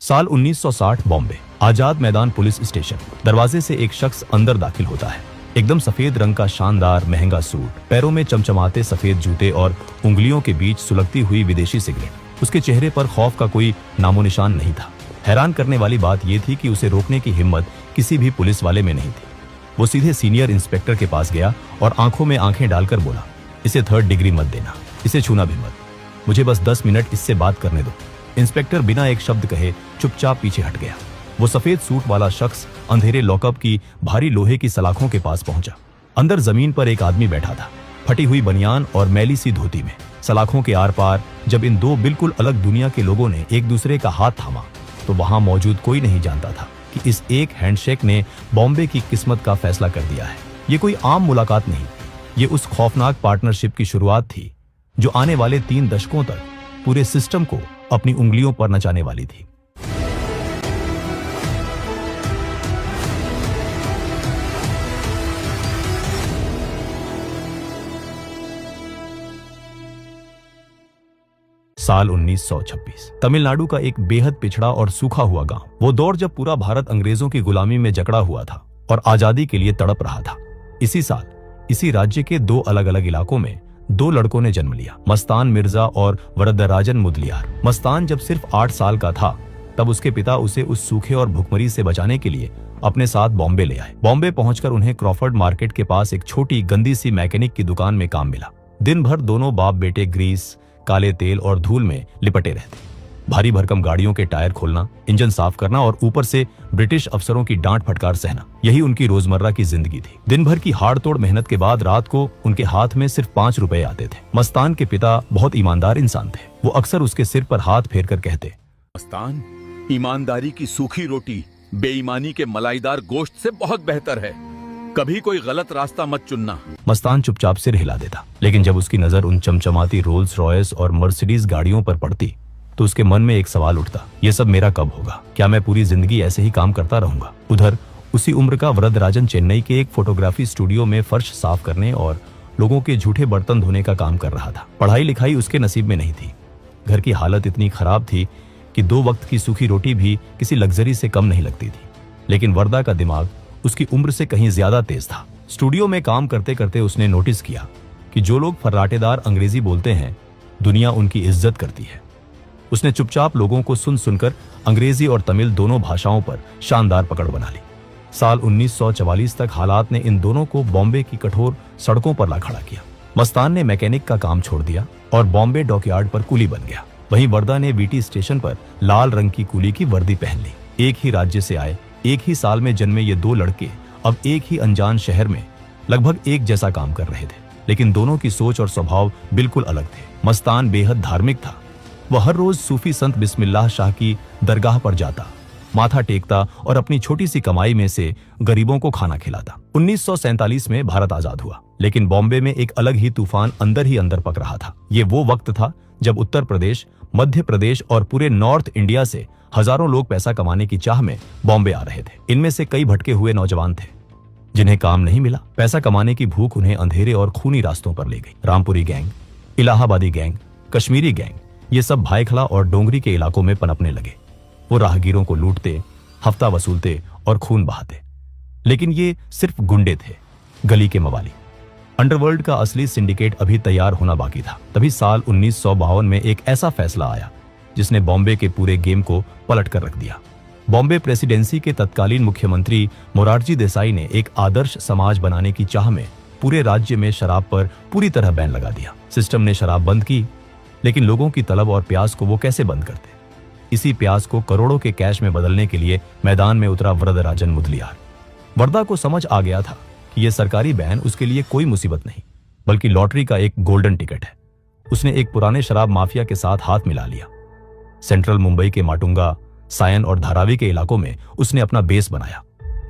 साल 1960 Bombay. Azad Maidan police station. दरवाजे से एक शख्स अंदर दाखिल होता है। एकदम सफेद रंग का शानदार महंगा सूट, पैरों में चमचमाते सफेद जूते और उंगलियों के बीच सुलगती हुई विदेशी सिगरेट। उसके चेहरे पर खौफ का कोई नामो निशान नहीं था। हैरान करने वाली बात यह थी कि उसे रोकने की हिम्मत किसी भी पुलिस वाले में नहीं थी। वो सीधे सीनियर इंस्पेक्टर के पास गया और आंखों में आंखें डालकर बोला, इसे 3rd डिग्री मत देना, इसे छूना भी मत, मुझे बस 10 मिनट इससे बात करने दो। इंस्पेक्टर बिना एक शब्द कहे चुपचाप पीछे हट गया। वो सफेद सूट वाला शख्स अंधेरे लॉकअप की भारी लोहे की सलाखों के पास पहुंचा। अंदर जमीन पर एक आदमी बैठा था, फटी हुई बनियान और मैली सी धोती में। सलाखों के आर पार जब इन दो बिल्कुल अलग दुनिया के लोगों ने एक दूसरे का हाथ थामा, तो वहां मौजूद कोई नहीं जानता था कि इस एक हैंडशेक ने बॉम्बे की किस्मत का फैसला कर दिया है। ये कोई आम मुलाकात नहीं, ये उस खौफनाक पार्टनरशिप की शुरुआत थी जो आने वाले 3 दशकों तक पूरे सिस्टम को अपनी उंगलियों पर नचाने वाली थी। साल 1926। तमिलनाडु का एक बेहद पिछड़ा और सूखा हुआ गांव। वो दौर जब पूरा भारत अंग्रेजों की गुलामी में जकड़ा हुआ था और आजादी के लिए तड़प रहा था। इसी साल इसी राज्य के 2 अलग अलग इलाकों में 2 लड़कों ने जन्म लिया, मस्तान मिर्जा और वरदराजन मुदलियार। मस्तान जब सिर्फ 8 साल का था तब उसके पिता उसे उस सूखे और भुखमरी से बचाने के लिए अपने साथ बॉम्बे ले आए। बॉम्बे पहुंचकर उन्हें क्रॉफर्ड मार्केट के पास एक छोटी गंदी सी मैकेनिक की दुकान में काम मिला। दिन भर दोनों बाप बेटे ग्रीस, काले तेल और धूल में लिपटे रहते। भारी भरकम गाड़ियों के टायर खोलना, इंजन साफ करना और ऊपर से ब्रिटिश अफसरों की डांट फटकार सहना, यही उनकी रोजमर्रा की जिंदगी थी। दिन भर की हाड़-तोड़ मेहनत के बाद रात को उनके हाथ में सिर्फ 5 रुपए आते थे। मस्तान के पिता बहुत ईमानदार इंसान थे। वो अक्सर उसके सिर पर हाथ फेर कर कहते, मस्तान, ईमानदारी की सूखी रोटी बेईमानी के मलाईदार गोश्त से बहुत बेहतर है। कभी कोई गलत रास्ता मत चुनना। मस्तान चुपचाप सिर हिला देता, लेकिन जब उसकी नजर उन चमचमाती रोल्स रॉयस और मर्सिडीज गाड़ियों पर पड़ती तो उसके मन में एक सवाल उठता, ये सब मेरा कब होगा? क्या मैं पूरी जिंदगी ऐसे ही काम करता रहूंगा? उधर उसी उम्र का वरदराजन चेन्नई के एक फोटोग्राफी स्टूडियो में फर्श साफ करने और लोगों के झूठे बर्तन धोने का काम कर रहा था। पढ़ाई लिखाई उसके नसीब में नहीं थी। घर की हालत इतनी खराब थी कि 2 वक्त की सूखी रोटी भी किसी लग्जरी से कम नहीं लगती थी। लेकिन वरदा का दिमाग उसकी उम्र से कहीं ज्यादा तेज था। स्टूडियो में काम करते करते उसने नोटिस किया कि जो लोग फर्राटेदार अंग्रेजी बोलते हैं, दुनिया उनकी इज्जत करती है। उसने चुपचाप लोगों को सुन सुनकर अंग्रेजी और तमिल दोनों भाषाओं पर शानदार पकड़ बना ली। साल 1944 तक हालात ने इन दोनों को बॉम्बे की कठोर सड़कों पर ला खड़ा किया। मस्तान ने मैकेनिक का काम छोड़ दिया और बॉम्बे डॉकयार्ड पर कूली बन गया। वहीं वरदा ने वीटी स्टेशन पर लाल रंग की कूली की वर्दी पहन ली। एक ही राज्य से आए, एक ही साल में जन्मे ये 2 लड़के अब एक ही अनजान शहर में लगभग एक जैसा काम कर रहे थे, लेकिन दोनों की सोच और स्वभाव बिल्कुल अलग थे। मस्तान बेहद धार्मिक था। वह हर रोज सूफी संत बिस्मिल्लाह शाह की दरगाह पर जाता, माथा टेकता और अपनी छोटी सी कमाई में से गरीबों को खाना खिलाता। 1947 में भारत आजाद हुआ, लेकिन बॉम्बे में एक अलग ही तूफान अंदर ही अंदर पक रहा था। ये वो वक्त था जब उत्तर प्रदेश, मध्य प्रदेश और पूरे नॉर्थ इंडिया से हजारों लोग पैसा कमाने की चाह में बॉम्बे आ रहे थे। इनमें से कई भटके हुए नौजवान थे जिन्हें काम नहीं मिला। पैसा कमाने की भूख उन्हें अंधेरे और खूनी रास्तों पर ले गई। रामपुरी गैंग, इलाहाबादी गैंग, कश्मीरी गैंग, ये सब भाईखला और डोंगरी के इलाकों में पनपने लगे। वो राहगीरों को लूटते, हफ्ता वसूलते और खून बहाते। लेकिन ये सिर्फ गुंडे थे, गली के मवाली। अंडरवर्ल्ड का असली सिंडिकेट अभी तैयार होना बाकी था। तभी साल 1952 में एक ऐसा फैसला आया जिसने बॉम्बे के पूरे गेम को पलट कर रख दिया। बॉम्बे प्रेसिडेंसी के तत्कालीन मुख्यमंत्री मोरारजी देसाई ने एक आदर्श समाज बनाने की चाह में पूरे राज्य में शराब पर पूरी तरह बैन लगा दिया। सिस्टम ने शराब बंद की, लेकिन लोगों की तलब और प्यास को वो कैसे बंद करते? इसी प्यास को करोड़ों के कैश में बदलने के लिए मैदान में उतरा वरदराजन मुदलियार। वरदा को समझ आ गया था कि यह सरकारी बैन उसके लिए कोई मुसीबत नहीं, बल्कि लॉटरी का एक गोल्डन टिकट है। उसने एक पुराने शराब माफिया के साथ हाथ मिला लिया। सेंट्रल मुंबई के माटुंगा, सायन और धारावी के इलाकों में उसने अपना बेस बनाया।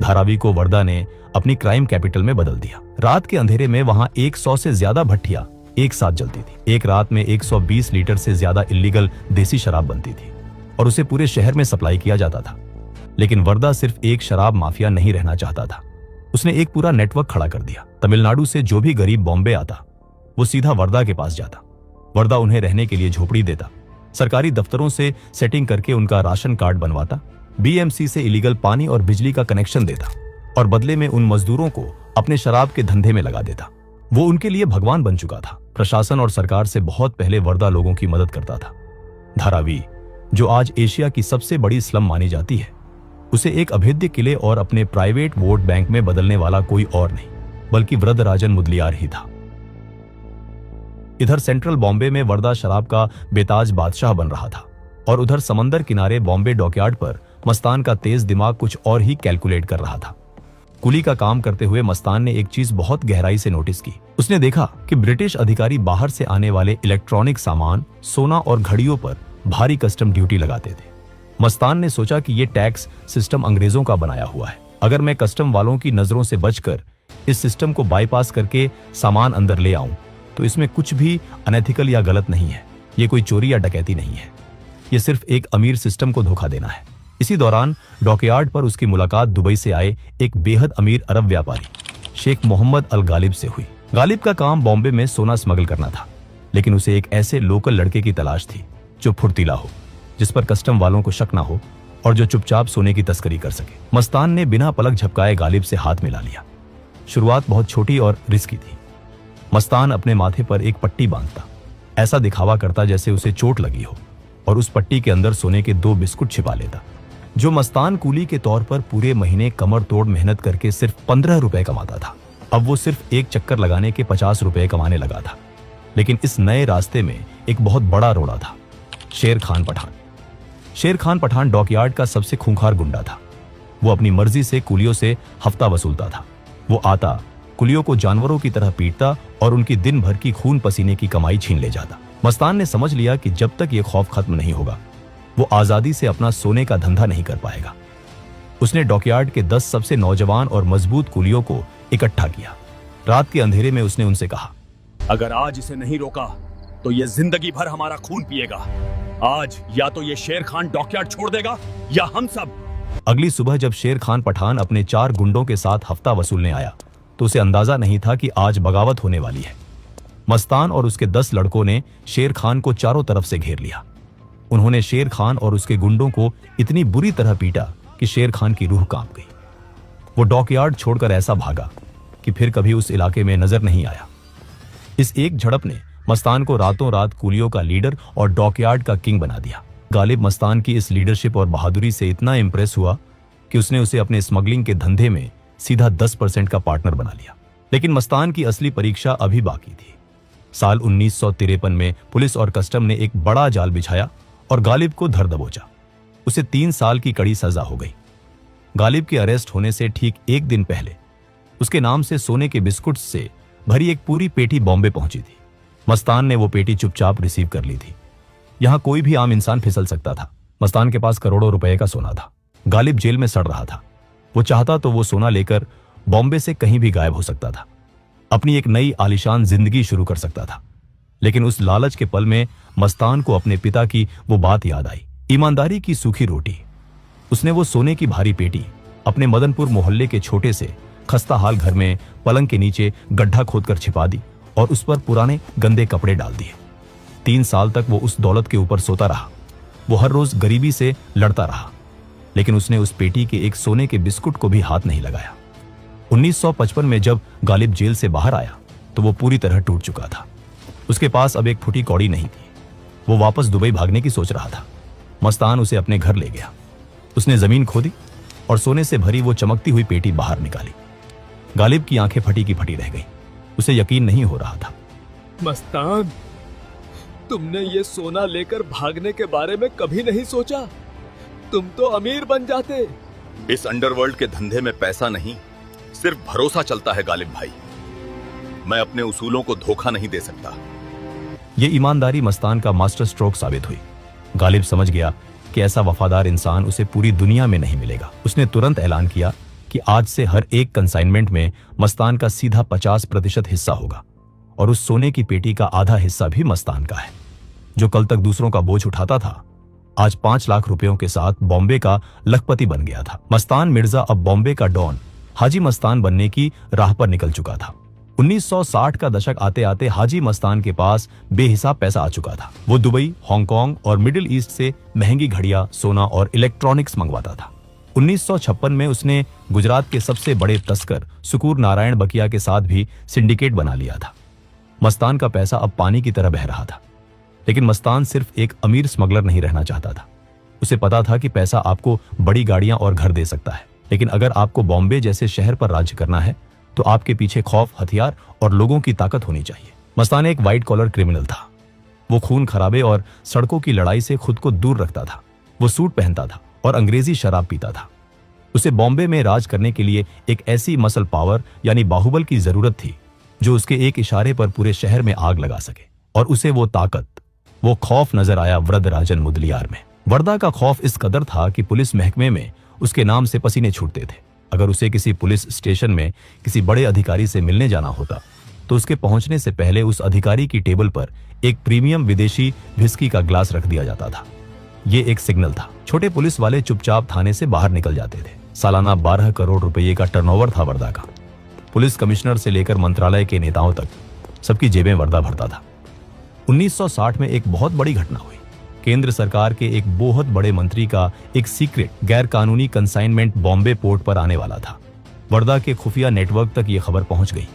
धारावी को वरदा ने अपनी क्राइम कैपिटल में बदल दिया। रात के अंधेरे में वहां 100 से ज्यादा भट्टियां एक साथ जलती थी। एक रात में 120 लीटर से ज्यादा इल्लीगल देसी शराब बनती थी और उसे पूरे शहर में सप्लाई किया जाता था। लेकिन वरदा सिर्फ एक शराब माफिया नहीं रहना चाहता था। उसने एक पूरा नेटवर्क खड़ा कर दिया। तमिलनाडु से जो भी गरीब बॉम्बे आता, वो सीधा वरदा के पास जाता। वरदा उन्हें रहने के लिए झोपड़ी देता, सरकारी दफ्तरों से सेटिंग करके उनका राशन कार्ड बनवाता, बीएमसी से इलीगल पानी और बिजली का कनेक्शन देता और बदले में उन मजदूरों को अपने शराब के धंधे में लगा देता। वो उनके लिए भगवान बन चुका था। प्रशासन और सरकार से बहुत पहले वर्दा लोगों की मदद करता था। धारावी, जो आज एशिया की सबसे बड़ी स्लम मानी जाती है, उसे एक अभेद्य किले और अपने प्राइवेट वोट बैंक में बदलने वाला कोई और नहीं बल्कि वृद्धराजन मुदलियार ही था। इधर सेंट्रल बॉम्बे में वर्दा शराब का बेताज बादशाह बन रहा था और उधर समंदर किनारे बॉम्बे डॉकयार्ड पर मस्तान का तेज दिमाग कुछ और ही कैलकुलेट कर रहा था। कुली का काम करते हुए मस्तान ने एक चीज बहुत गहराई से नोटिस की। उसने देखा कि ब्रिटिश अधिकारी बाहर से आने वाले इलेक्ट्रॉनिक सामान, सोना और घड़ियों पर भारी कस्टम ड्यूटी लगाते थे। मस्तान ने सोचा कि ये टैक्स सिस्टम अंग्रेजों का बनाया हुआ है। अगर मैं कस्टम वालों की नजरों से बचकर इस सिस्टम को बाईपास करके सामान अंदर ले आऊं तो इसमें कुछ भी अनएथिकल या गलत नहीं है। ये कोई चोरी या डकैती नहीं है, ये सिर्फ एक अमीर सिस्टम को धोखा देना है। इसी दौरान डॉकयार्ड पर उसकी मुलाकात दुबई से आए एक बेहद अमीर अरब व्यापारी शेख मोहम्मद अल गालिब से हुई। गालिब का काम बॉम्बे में सोना स्मगल करना था, लेकिन उसे एक ऐसे लोकल लड़के की तलाश थी जो फुर्तीला हो, जिस पर कस्टम वालों को शक ना हो और जो चुपचाप सोने की तस्करी कर सके। मस्तान ने बिना पलक झपकाए गालिब से हाथ मिला लिया। शुरुआत बहुत छोटी और रिस्की थी। मस्तान अपने माथे पर एक पट्टी बांधता, ऐसा दिखावा करता जैसे उसे चोट लगी हो, और उस पट्टी के अंदर सोने के 2 बिस्कुट छिपा लेता। जो मस्तान कूली के तौर पर पूरे महीने कमर तोड़ मेहनत करके सिर्फ 15 रुपए कमाता था, अब वो सिर्फ एक चक्कर लगाने के 50 रुपए कमाने लगा था। लेकिन इस नए रास्ते में एक बहुत बड़ा रोड़ा था, शेर खान पठान। शेर खान पठान डॉकयार्ड का सबसे खूंखार गुंडा था। वो अपनी मर्जी से कुलियों से हफ्ता वसूलता था। वो आता, कुलियों को जानवरों की तरह पीटता और उनकी दिन भर की खून पसीने की कमाई छीन ले जाता। मस्तान ने समझ लिया कि जब तक ये खौफ खत्म नहीं होगा, वो आजादी से अपना सोने का धंधा नहीं कर पाएगा। उसने डॉकयार्ड के 10 सबसे नौजवान और मजबूत कुलियों को इकट्ठा किया। रात के अंधेरे में उसने उनसे कहा, अगर आज इसे नहीं रोका तो ये जिंदगी भर हमारा खून पिएगा। आज या तो ये शेर खान डॉकयार्ड छोड़ देगा या हम सब। अगली सुबह जब शेर खान पठान अपने 4 गुंडों के साथ हफ्ता वसूलने आया तो उसे अंदाजा नहीं था कि आज बगावत होने वाली है। मस्तान और उसके 10 लड़कों ने शेर खान को चारों तरफ से घेर लिया। उन्होंने शेर खान और उसके गुंडों को इतनी बुरी तरह पीटा कि शेर खान की रूह कांप गई। वो डॉकयार्ड छोड़कर ऐसा भागा कि फिर कभी उस इलाके में नजर नहीं आया। इस एक झड़प ने मस्तान को रातों रात कुलियों का लीडर और डॉकयार्ड का किंग बना दिया। गालिब मस्तान की इस लीडरशिप और बहादुरी से इतना इंप्रेस हुआ कि उसने उसे अपने स्मगलिंग के धंधे में सीधा 10% का पार्टनर बना लिया। लेकिन मस्तान की असली परीक्षा अभी बाकी थी। साल 1953 में पुलिस और कस्टम ने एक बड़ा जाल बिछाया और गालिब को धर दबोचा। उसे 3 साल की कड़ी सजा हो गई। गालिब के अरेस्ट होने से ठीक एक दिन पहले उसके नाम से सोने के बिस्कुट से भरी एक पूरी पेटी बॉम्बे पहुंची थी। मस्तान ने वो पेटी चुपचाप रिसीव कर ली थी। यहां कोई भी आम इंसान फिसल सकता था। मस्तान के पास करोड़ों रुपए का सोना था। गालिब जेल में सड़ रहा था। वो चाहता तो वो सोना लेकर बॉम्बे से कहीं भी गायब हो सकता था, अपनी एक नई आलीशान जिंदगी शुरू कर सकता था। लेकिन उस लालच के पल में मस्तान को अपने पिता की वो बात याद आई, ईमानदारी की सूखी रोटी। उसने वो सोने की भारी पेटी अपने मदनपुर मोहल्ले के छोटे से खस्ता हाल घर में पलंग के नीचे गड्ढा खोदकर छिपा दी और उस पर पुराने गंदे कपड़े डाल दिए। 3 साल तक वो उस दौलत के ऊपर सोता रहा। वो हर रोज गरीबी से लड़ता रहा, लेकिन उसने उस पेटी के एक सोने के बिस्कुट को भी हाथ नहीं लगाया। 1955 में जब गालिब जेल से बाहर आया तो वो पूरी तरह टूट चुका था। उसके पास अब एक फुटी कौड़ी नहीं थी। वो वापस दुबई भागने की सोच रहा था। मस्तान उसे अपने घर ले गया। उसने जमीन खोदी और सोने से भरी वो चमकती हुई पेटी बाहर निकाली। गालिब की आंखें फटी की फटी रह गई। उसे यकीन नहीं हो रहा था। मस्तान, तुमने ये सोना लेकर भागने के बारे में कभी नहीं सोचा? तुम तो अमीर बन जाते। इस अंडरवर्ल्ड के धंधे में पैसा नहीं, सिर्फ भरोसा चलता है गालिब भाई। मैं अपने उसूलों को धोखा नहीं दे सकता। ये ईमानदारी मस्तान का मास्टर स्ट्रोक साबित हुई। गालिब समझ गया कि ऐसा वफादार इंसान उसे पूरी दुनिया में नहीं मिलेगा। उसने तुरंत ऐलान किया कि आज से हर एक कंसाइनमेंट में मस्तान का सीधा 50% हिस्सा होगा और उस सोने की पेटी का आधा हिस्सा भी मस्तान का है। जो कल तक दूसरों का बोझ उठाता था, आज 5 लाख रुपयों के साथ बॉम्बे का लखपति बन गया था। मस्तान मिर्जा अब बॉम्बे का डॉन हाजी मस्तान बनने की राह पर निकल चुका था। 1960 का दशक आते आते हाजी मस्तान के पास बेहिसाब पैसा आ चुका था। वो दुबई, हांगकांग और मिडिल ईस्ट से महंगी घड़ियां, सोना और इलेक्ट्रॉनिक्स मंगवाता था। 1956 में उसने गुजरात के सबसे बड़े तस्कर सुकूर नारायण बकिया के साथ भी सिंडिकेट बना लिया था। मस्तान का पैसा अब पानी की तरह बह रहा था, लेकिन मस्तान सिर्फ एक अमीर स्मगलर नहीं रहना चाहता था। उसे पता था कि पैसा आपको बड़ी गाड़ियां और घर दे सकता है, लेकिन अगर आपको बॉम्बे जैसे शहर पर राज्य करना है तो आपके पीछे खौफ, हथियार और लोगों की ताकत होनी चाहिए। मस्तान एक व्हाइट कॉलर क्रिमिनल था। वो खून खराबे और सड़कों की लड़ाई से खुद को दूर रखता था। वो सूट पहनता था और अंग्रेजी शराब पीता था। उसे बॉम्बे में राज करने के लिए एक ऐसी मसल पावर यानी बाहुबल की जरूरत थी जो उसके एक इशारे पर पूरे शहर में आग लगा सके। और उसे वो ताकत, वो खौफ नजर आया वरदराजन मुदलियार में। वर्दा का खौफ इस कदर था कि पुलिस महकमे में उसके नाम से पसीने छूटते थे। अगर उसे किसी पुलिस स्टेशन में किसी बड़े अधिकारी से मिलने जाना होता तो उसके पहुंचने से पहले उस अधिकारी की टेबल पर एक प्रीमियम विदेशी व्हिस्की का ग्लास रख दिया जाता था। ये एक सिग्नल था। छोटे पुलिस वाले चुपचाप थाने से बाहर निकल जाते थे। सालाना 12 करोड़ रुपए का टर्नओवर था वर्दा का। पुलिस कमिश्नर से लेकर मंत्रालय के नेताओं तक सबकी जेबें वर्दा भरता था। 1960 में एक बहुत बड़ी घटना हुई। केंद्र सरकार के एक बहुत बड़े मंत्री का एक सीक्रेट गैर कानूनी कंसाइनमेंट बॉम्बे पोर्ट पर आने वाला था। वर्दा के खुफिया नेटवर्क तक यह खबर पहुंच गई।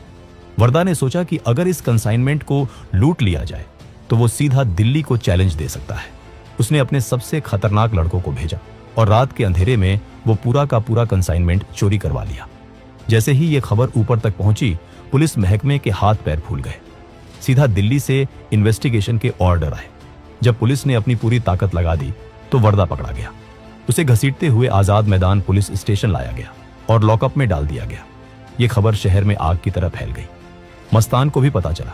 वर्दा ने सोचा कि अगर इस कंसाइनमेंट को लूट लिया जाए तो वो सीधा दिल्ली को चैलेंज दे सकता है। उसने अपने सबसे खतरनाक लड़कों को भेजा और रात के अंधेरे में वो पूरा का पूरा कंसाइनमेंट चोरी करवा लिया। जैसे ही ये खबर ऊपर तक पहुंची, पुलिस महकमे के हाथ पैर फूल गए। सीधा दिल्ली से इन्वेस्टिगेशन के ऑर्डर आए। जब पुलिस ने अपनी पूरी ताकत लगा दी तो वर्दा पकड़ा गया। उसे घसीटते हुए आजाद मैदान पुलिस स्टेशन लाया गया और लॉकअप में डाल दिया गया। ये खबर शहर में आग की तरह फैल गई। मस्तान को भी पता चला।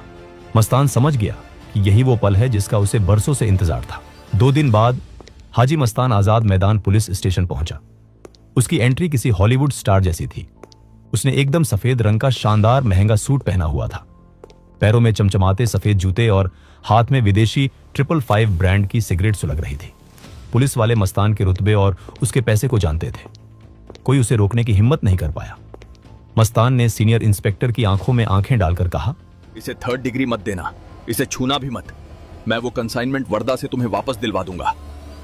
मस्तान समझ गया कि यही वो पल है जिसका उसे बरसों से इंतजार था। 2 दिन बाद हाजी मस्तान आजाद मैदान पुलिस स्टेशन पहुंचा। उसकी एंट्री किसी हॉलीवुड स्टार जैसी थी। उसने एकदम सफेद रंग का शानदार महंगा सूट पहना हुआ था। पैरों में चमचमाते सफेद जूते और हाथ में विदेशी 555 ब्रांड की सिगरेट सुलग रही थी। पुलिस वाले मस्तान के रुतबे और उसके पैसे को जानते थे। कोई उसे रोकने की हिम्मत नहीं कर पाया। मस्तान ने सीनियर इंस्पेक्टर की आंखों में आंखें डालकर कहा, इसे 3rd डिग्री मत देना, इसे छूना भी मत। मैं वो कंसाइनमेंट वर्दा से तुम्हें वापस दिलवा दूंगा।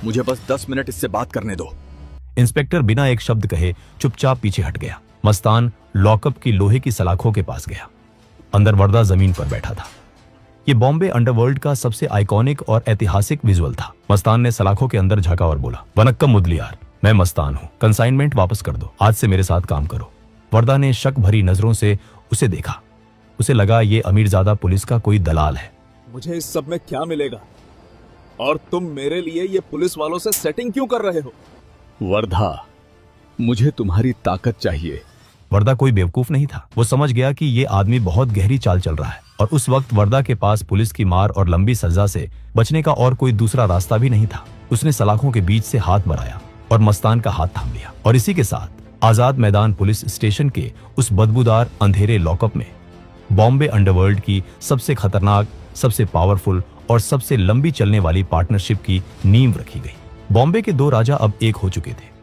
मुझे बस 10 मिनट इससे बात करने दो। इंस्पेक्टर बिना एक शब्द कहे चुपचाप पीछे हट गया। मस्तान लॉकअप की लोहे की सलाखों के पास गया। अंदर वर्दा जमीन पर बैठा था। ये बॉम्बे अंडरवर्ल्ड का सबसे आइकॉनिक और ऐतिहासिक विजुअल था। मस्तान ने सलाखों के अंदर झांका और बोला, वनक्कम मुदलियार, मैं मस्तान हूँ। कंसाइनमेंट वापस कर दो। आज से मेरे साथ काम करो। वर्दा ने शक भरी नजरों से उसे देखा। उसे लगा ये अमीरजादा पुलिस का कोई दलाल है। मुझे इस सब में क्या मिलेगा? और तुम मेरे लिए ये पुलिस वालों से सेटिंग क्यों कर रहे हो? वर्दा, मुझे तुम्हारी ताकत चाहिए। वर्दा कोई बेवकूफ नहीं था। वो समझ गया कि ये आदमी बहुत गहरी चाल चल रहा है और उस वक्त वर्दा के पास पुलिस की मार और लंबी सजा से बचने का और कोई दूसरा रास्ता भी नहीं था। उसने सलाखों के बीच से हाथ बढ़ाया और मस्तान का हाथ थाम लिया। और इसी के साथ आजाद मैदान पुलिस स्टेशन के उस बदबूदार अंधेरे लॉकअप में बॉम्बे अंडरवर्ल्ड की सबसे खतरनाक, सबसे पावरफुल और सबसे लंबी चलने वाली पार्टनरशिप की नींव रखी गई। बॉम्बे के 2 राजा अब एक हो चुके थे।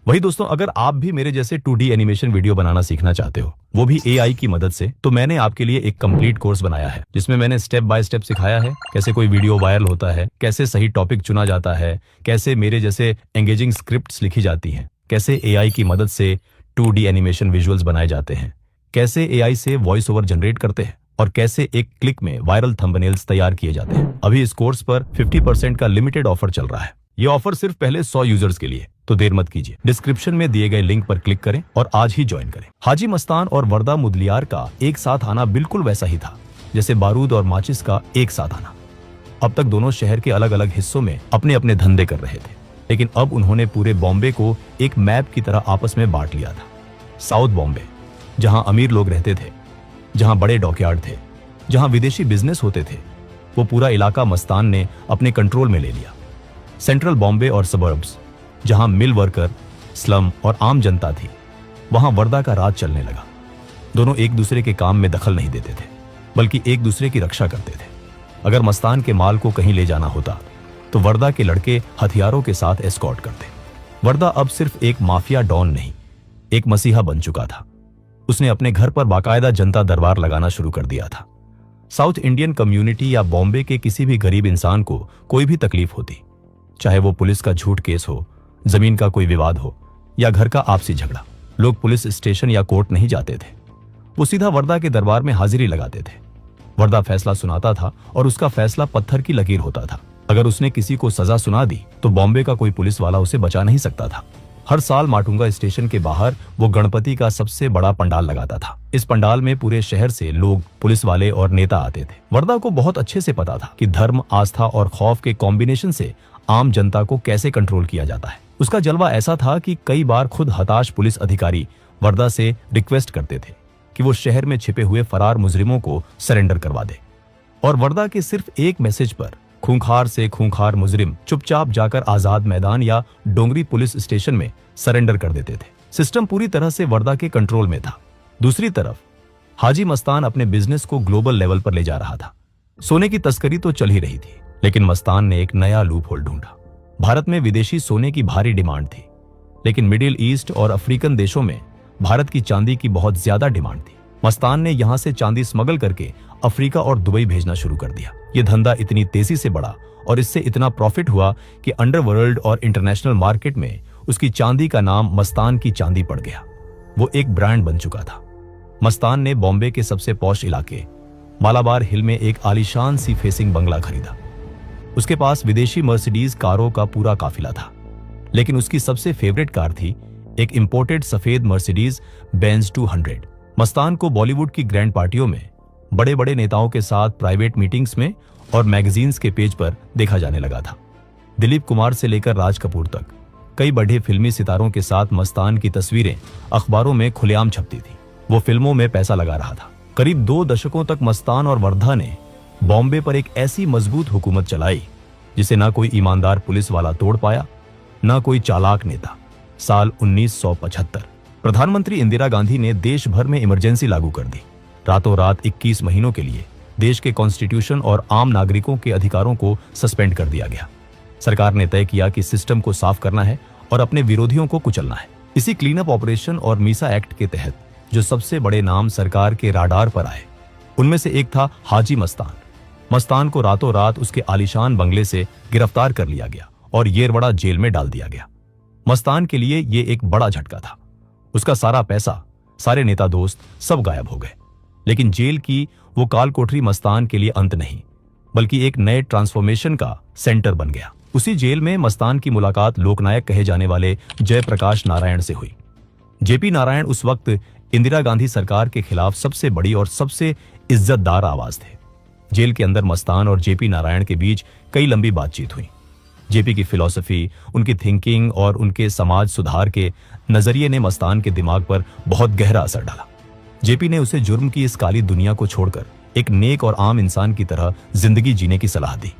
वही दोस्तों, अगर आप भी मेरे जैसे 2D एनिमेशन वीडियो बनाना सीखना चाहते हो, वो भी AI की मदद से, तो मैंने आपके लिए एक कंप्लीट कोर्स बनाया है जिसमें मैंने स्टेप बाय स्टेप सिखाया है कैसे कोई वीडियो वायरल होता है, कैसे सही टॉपिक चुना जाता है, कैसे मेरे जैसे एंगेजिंग स्क्रिप्ट्स लिखी जाती हैं, कैसे AI की मदद से 2D एनिमेशन विजुअल्स बनाए जाते हैं, कैसे AI से वॉइस ओवर जनरेट करते हैं और कैसे एक क्लिक में वायरल थंबनेल्स तैयार किए जाते हैं। अभी इस कोर्स पर 50% का लिमिटेड ऑफर चल रहा है। ये ऑफर सिर्फ पहले 100 यूजर्स के लिए, तो देर मत कीजिए। डिस्क्रिप्शन में दिए गए लिंक पर क्लिक करें और आज ही ज्वाइन करें। हाजी मस्तान और वर्दा मुदलियार का एक साथ आना बिल्कुल वैसा ही था जैसे बारूद और माचिस का एक साथ आना। अब तक दोनों शहर के अलग अलग हिस्सों में अपने अपने धंधे कर रहे थे, लेकिन अब उन्होंने पूरे बॉम्बे को एक मैप की तरह आपस में बांट लिया था। साउथ बॉम्बे, जहां अमीर लोग रहते थे, जहां बड़े डॉकयार्ड थे, जहां विदेशी बिजनेस होते थे, वो पूरा इलाका मस्तान ने अपने कंट्रोल में ले लिया। सेंट्रल बॉम्बे और सबर्ब्स, जहां मिल वर्कर, स्लम और आम जनता थी, वहां वर्दा का राज चलने लगा। दोनों एक दूसरे के काम में दखल नहीं देते थे, बल्कि एक दूसरे की रक्षा करते थे। अगर मस्तान के माल को कहीं ले जाना होता तो वर्दा के लड़के हथियारों के साथ एस्कॉर्ट करते। वर्दा अब सिर्फ एक माफिया डॉन नहीं, एक मसीहा बन चुका था। उसने अपने घर पर बाकायदा जनता दरबार लगाना शुरू कर दिया था। साउथ इंडियन कम्युनिटी या बॉम्बे के किसी भी गरीब इंसान को कोई भी तकलीफ होती, चाहे वो पुलिस का झूठ केस हो, जमीन का कोई विवाद हो या घर का आपसी झगड़ा, लोग पुलिस स्टेशन या कोर्ट नहीं जाते थे। वो सीधा वर्दा के दरबार में हाजिरी लगाते थे। वर्दा फैसला सुनाता था और उसका फैसला पत्थर की लकीर होता था। अगर उसने किसी को सजा सुना दी तो बॉम्बे का कोई पुलिस वाला उसे बचा नहीं सकता था। हर साल माटुंगा स्टेशन के बाहर वो गणपति का सबसे बड़ा पंडाल लगाता था। इस पंडाल में पूरे शहर से लोग, पुलिस वाले और नेता आते थे। वर्दा को बहुत अच्छे से पता था कि धर्म, आस्था और खौफ के कॉम्बिनेशन से आम जनता को कैसे कंट्रोल किया जाता है। उसका जलवा ऐसा था कि कई बार खुद हताश पुलिस अधिकारी वर्दा से रिक्वेस्ट करते थे कि वो शहर में छिपे हुए फरार मुजरिमों को सरेंडर करवा दे, और वर्दा के सिर्फ एक मैसेज पर खूंखार से खूंखार मुजरिम चुपचाप जाकर आजाद मैदान या डोंगरी पुलिस स्टेशन में सरेंडर कर देते थे। सिस्टम पूरी तरह से वर्दा के कंट्रोल में था। दूसरी तरफ हाजी मस्तान अपने बिजनेस को ग्लोबल लेवल पर ले जा रहा था। सोने की तस्करी तो चल ही रही थी, लेकिन मस्तान ने एक नया लूप होल ढूंढा। भारत में विदेशी सोने की भारी डिमांड थी, लेकिन मिडिल ईस्ट और अफ्रीकन देशों में भारत की चांदी की बहुत ज्यादा डिमांड थी। मस्तान ने यहां से चांदी स्मगल करके अफ्रीका और दुबई भेजना शुरू कर दिया। यह धंधा इतनी तेजी से बढ़ा और इससे इतना प्रॉफिट हुआ कि अंडरवर्ल्ड और इंटरनेशनल मार्केट में उसकी चांदी का नाम मस्तान की चांदी पड़ गया। वो एक ब्रांड बन चुका था। मस्तान ने बॉम्बे के सबसे पॉश इलाके मालाबार हिल में एक आलीशान सी फेसिंग बंगला खरीदा। उसके पास विदेशी मर्सिडीज कारों का पूरा काफिला था, लेकिन उसकी सबसे फेवरेट कार थी एक इंपोर्टेड सफेद मर्सिडीज बेंज 200। मस्तान को बॉलीवुड की ग्रैंड पार्टियों में, बड़े बड़े नेताओं के साथ प्राइवेट मीटिंग्स में और मैगजीन्स के पेज पर देखा जाने लगा था। दिलीप कुमार से लेकर राज कपूर तक कई बड़े फिल्मी सितारों के साथ मस्तान की तस्वीरें अखबारों में खुलेआम छपती थी। वो फिल्मों में पैसा लगा रहा था। करीब 2 दशकों तक मस्तान और वर्धा ने बॉम्बे पर एक ऐसी मजबूत हुकूमत चलाई जिसे ना कोई ईमानदार पुलिस वाला तोड़ पाया, ना कोई चालाक नेता। साल 1975 प्रधानमंत्री इंदिरा गांधी ने देश भर में इमरजेंसी लागू कर दी। रातों रात 21 महीनों के लिए देश के कॉन्स्टिट्यूशन और आम नागरिकों के अधिकारों को सस्पेंड कर दिया गया। सरकार ने तय किया कि सिस्टम को साफ करना है और अपने विरोधियों को कुचलना है। इसी क्लीन अप ऑपरेशन और मीसा एक्ट के तहत जो सबसे बड़े नाम सरकार के राडार पर आए, उनमें से एक था हाजी मस्तान। मस्तान को रातों रात उसके आलीशान बंगले से गिरफ्तार कर लिया गया और येरवड़ा जेल में डाल दिया गया। मस्तान के लिए ये एक बड़ा झटका था। उसका सारा पैसा, सारे नेता दोस्त सब गायब हो गए। लेकिन जेल की वो काल कोठरी मस्तान के लिए अंत नहीं, बल्कि एक नए ट्रांसफॉर्मेशन का सेंटर बन गया। उसी जेल में मस्तान की मुलाकात लोकनायक कहे जाने वाले जयप्रकाश नारायण से हुई। जेपी नारायण उस वक्त इंदिरा गांधी सरकार के खिलाफ सबसे बड़ी और सबसे इज्जतदार आवाज थे। जेल के अंदर मस्तान और जेपी नारायण के बीच कई लंबी बातचीत हुई। जेपी की फिलॉसफी, उनकी थिंकिंग और उनके समाज सुधार के नजरिए ने मस्तान के दिमाग पर बहुत गहरा असर डाला। जेपी ने उसे जुर्म की इस काली दुनिया को छोड़कर एक नेक और आम इंसान की तरह जिंदगी जीने की सलाह दी।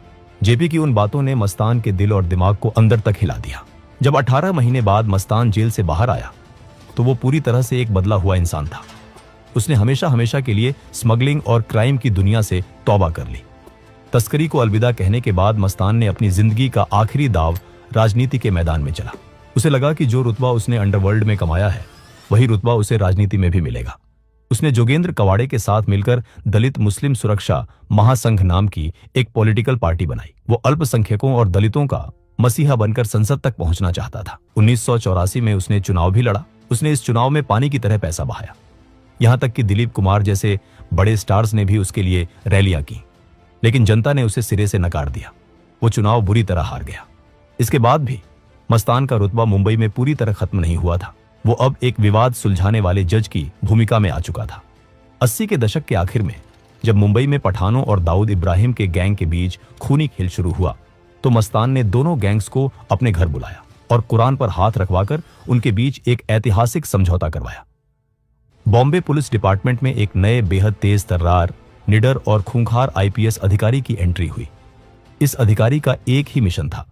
जेपी की उन बातों ने मस्तान के दिल और दिमाग को अंदर तक हिला दिया। जब 18 महीने बाद मस्तान जेल से बाहर आया तो वो पूरी तरह से एक बदला हुआ इंसान था। उसने हमेशा हमेशा के लिए स्मगलिंग और क्राइम की दुनिया से तौबा कर ली। तस्करी को अलविदा कहने के बाद मस्तान ने अपनी जिंदगी का आखिरी दाव राजनीति के मैदान में चला। उसे लगा कि जो रुतबा उसने अंडरवर्ल्ड में कमाया है, वही रुतबा उसे राजनीति में भी मिलेगा। उसने जोगेंद्र कवाड़े के साथ मिलकर दलित मुस्लिम सुरक्षा महासंघ नाम की एक पॉलिटिकल पार्टी बनाई। वो अल्पसंख्यकों और दलितों का मसीहा बनकर संसद तक पहुंचना चाहता था। 1984 में उसने चुनाव भी लड़ा। उसने इस चुनाव में पानी की तरह पैसा बहाया। यहां तक कि दिलीप कुमार जैसे बड़े स्टार्स ने भी उसके लिए रैलियां की, लेकिन जनता ने उसे सिरे से नकार दिया। वो चुनाव बुरी तरह हार गया। इसके बाद भी मस्तान का रुतबा मुंबई में पूरी तरह खत्म नहीं हुआ था। वो अब एक विवाद सुलझाने वाले जज की भूमिका में आ चुका था। 80 के दशक के आखिर में जब मुंबई में पठानों और दाऊद इब्राहिम के गैंग के बीच खूनी खेल शुरू हुआ, तो मस्तान ने दोनों गैंग्स को अपने घर बुलाया और कुरान पर हाथ रखवाकर उनके बीच एक ऐतिहासिक समझौता करवाया। बॉम्बे पुलिस डिपार्टमेंट में एक नए बेहद तेज तर्रार, निडर और खूंखार आईपीएस अधिकारी की एंट्री हुई। इस अधिकारी का एक ही मिशन था,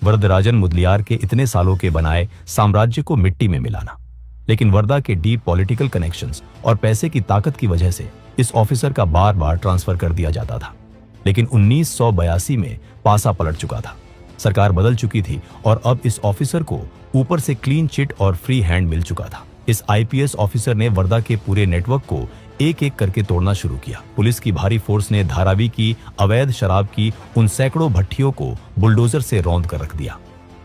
वरदराजन मुदलियार के इतने सालों के बनाए साम्राज्य को मिट्टी में मिलाना। लेकिन वर्दा के डीप पॉलिटिकल कनेक्शंस और पैसे की ताकत की वजह से इस ऑफिसर का बार बार ट्रांसफर कर दिया जाता था। लेकिन 1982 में पासा पलट चुका था। सरकार बदल चुकी थी और अब इस ऑफिसर को ऊपर से क्लीन चिट और फ्री हैंड मिल चुका था। इस आईपीएस ऑफिसर ने वर्दा के पूरे नेटवर्क को एक एक करके तोड़ना शुरू किया। पुलिस की भारी फोर्स ने धारावी की अवैध शराब की उन सैकड़ों भट्टियों को बुलडोजर से रौंद कर रख दिया।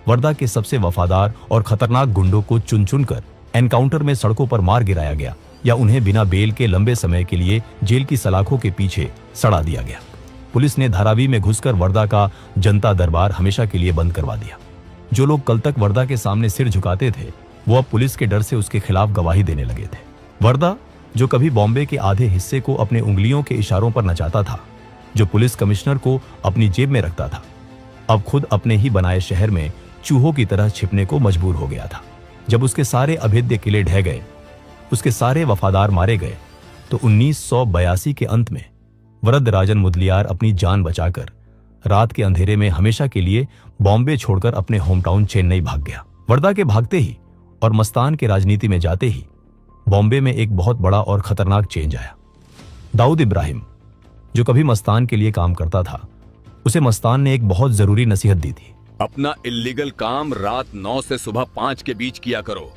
वर्दा के सबसे वफादार और खतरनाक गुंडों को चुन चुन कर एनकाउंटर में सड़कों पर मार गिराया गया या उन्हें बिना बेल के लंबे समय के लिए जेल की सलाखों के पीछे सड़ा दिया गया। पुलिस ने धारावी में घुसकर वर्दा का जनता दरबार हमेशा के लिए बंद करवा दिया। जो लोग कल तक वर्दा के सामने सिर झुकाते थे, वो अब पुलिस के डर से उसके खिलाफ गवाही देने लगे थे। वर्दा, जो कभी बॉम्बे के आधे हिस्से को अपने उंगलियों के इशारों पर नचाता था, जो पुलिस कमिश्नर को अपनी जेब में रखता था, अब खुद अपने ही बनाए शहर में चूहों की तरह छिपने को मजबूर हो गया था। जब उसके सारे अभेद्य किले ढह गए, उसके सारे वफादार मारे गए, तो 1982 के अंत में वरदराजन मुदलियार अपनी जान बचाकर रात के अंधेरे में हमेशा के लिए बॉम्बे छोड़कर अपने होम टाउन चेन्नई भाग गया। वर्दा के भागते ही और मस्तान के राजनीति में जाते ही बॉम्बे में एक बहुत बड़ा और खतरनाक चेंज आया। दाऊद इब्राहिम, जो कभी मस्तान के लिए काम करता था, उसे मस्तान ने एक बहुत जरूरी नसीहत दी थी। अपना इल्लीगल काम रात 9 से सुबह 5 के बीच किया करो,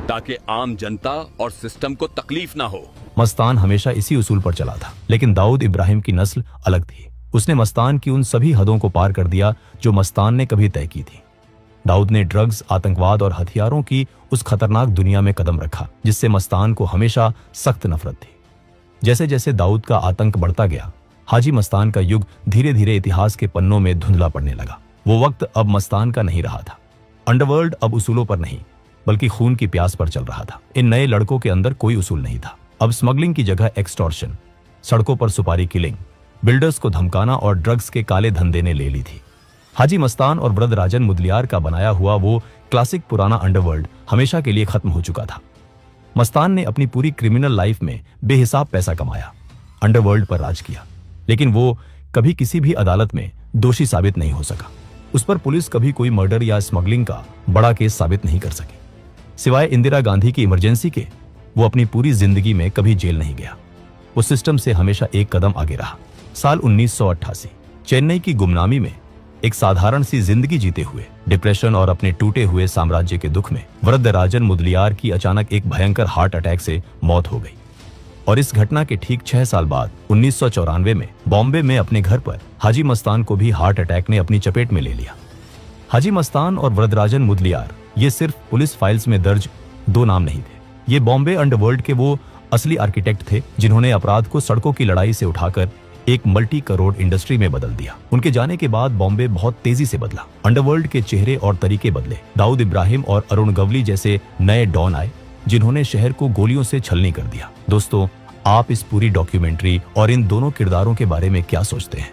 ताकि आम जनता और सिस्टम को तकलीफ ना हो। मस्तान हमेशा इसी उसूल पर चला था, लेकिन दाऊद इब्राहिम की नस्ल अलग थी। उसने मस्तान की उन सभी हदों को पार कर दिया जो मस्तान ने कभी तय की थी। दाऊद ने ड्रग्स, आतंकवाद और हथियारों की उस खतरनाक दुनिया में कदम रखा जिससे मस्तान को हमेशा सख्त नफरत थी। जैसे जैसे दाऊद का आतंक बढ़ता गया, हाजी मस्तान का युग धीरे धीरे इतिहास के पन्नों में धुंधला पड़ने लगा। वो वक्त अब मस्तान का नहीं रहा था। अंडरवर्ल्ड अब उसूलों पर नहीं, बल्कि खून की प्यास पर चल रहा था। इन नए लड़कों के अंदर कोई उसूल नहीं था। अब स्मगलिंग की जगह एक्सटॉर्शन, सड़कों पर सुपारी किलिंग, बिल्डर्स को धमकाना और ड्रग्स के काले धंधे ने ले ली थी। हाजी मस्तान और वरदराजन मुदलियार का बनाया हुआ वो क्लासिक पुराना अंडरवर्ल्ड हमेशा के लिए खत्म हो चुका था। मस्तान ने अपनी पूरी क्रिमिनल लाइफ में बेहिसाब पैसा कमाया, अंडरवर्ल्ड पर राज किया, लेकिन वो कभी किसी भी अदालत में दोषी साबित नहीं हो सका। उस पर पुलिस कभी कोई मर्डर या स्मगलिंग का बड़ा केस साबित नहीं कर सकी। सिवाय इंदिरा गांधी की इमरजेंसी के वो अपनी पूरी जिंदगी में कभी जेल नहीं गया। वो सिस्टम से हमेशा एक कदम आगे रहा। साल 1988 चेन्नई की गुमनामी में एक साधारण सी जिंदगी जीते हुए, डिप्रेशन और अपने टूटे हुए साम्राज्य के दुख में वरदराजन मुदलियार की अचानक एक भयंकर हार्ट अटैक से मौत हो गई। और इस घटना के ठीक 6 साल बाद 1994 में बॉम्बे में अपने घर पर हाजी मस्तान को भी हार्ट अटैक ने अपनी चपेट में ले लिया। हाजी मस्तान और वरदराजन मुदलियार ये सिर्फ पुलिस फाइल्स में दर्ज 2 नाम नहीं थे। ये बॉम्बे अंडरवर्ल्ड के वो असली आर्किटेक्ट थे जिन्होंने अपराध को सड़कों की लड़ाई से उठाकर एक मल्टी करोड़ इंडस्ट्री में बदल दिया। उनके जाने के बाद बॉम्बे बहुत तेजी से बदला। अंडरवर्ल्ड के चेहरे और तरीके बदले। दाऊद इब्राहिम और अरुण गवली जैसे नए डॉन आए जिन्होंने शहर को गोलियों से छलनी कर दिया। दोस्तों, आप इस पूरी डॉक्यूमेंट्री और इन दोनों किरदारों के बारे में क्या सोचते हैं?